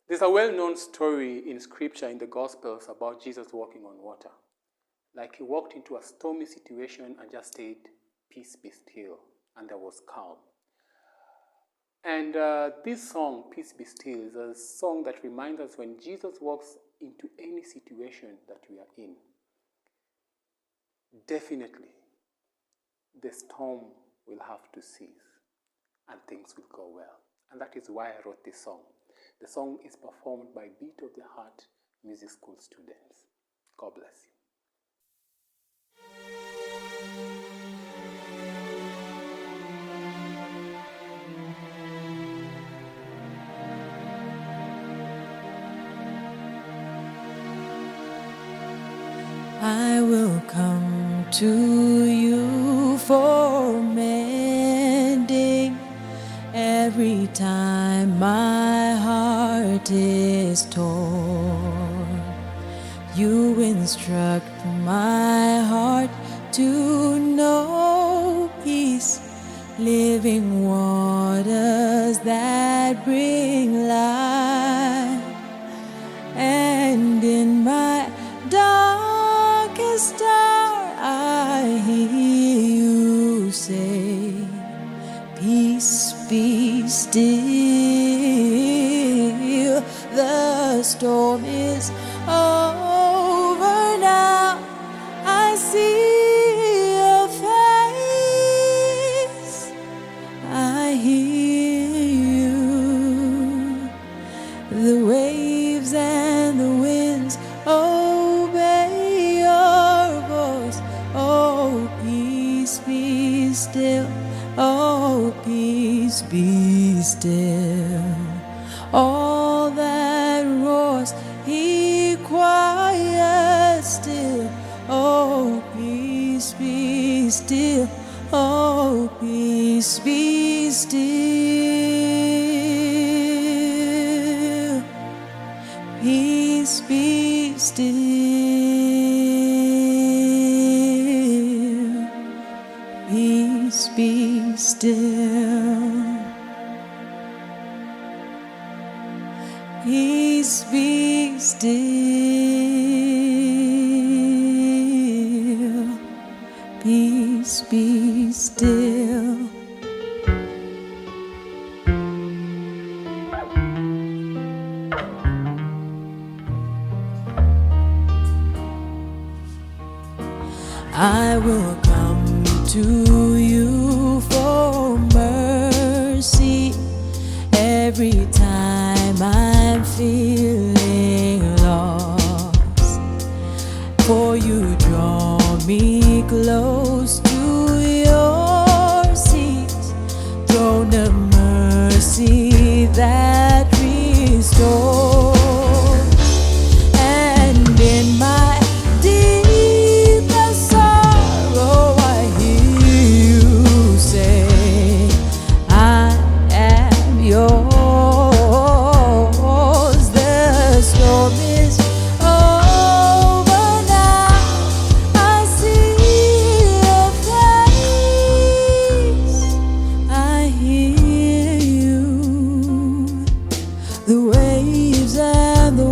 There's a well-known story in Scripture, in the Gospels, about Jesus walking on water. Like he walked into a stormy situation and just said, "Peace be still," and there was calm. And this song, "Peace Be Still," is a song that reminds us when Jesus walks into any situation that we are in, definitely the storm will have to cease and things will go well. And that is why I wrote this song. The song is performed by B.O.T.H music school students. God bless you. I will come to you for mending every time my heart is torn. You instruct my heart to know peace, living waters that bring life. And in my darkest hour I hear you say, "Peace be still." The storm is over now. I see your face. I hear you. The waves and the winds obey your voice. Oh, peace be still. Oh, peace be still. All that roars, he quiet still. Oh, peace be still. Oh, peace be still. Peace be still. Peace be still. Peace be still. Peace be still. I will come to you for mercy every time I'm feeling lost. For you draw me close to your seat, throne of mercy that restores. And in my deepest sorrow I hear you say, "I am yours." The storm is over now. I see your face. I hear you. The waves and the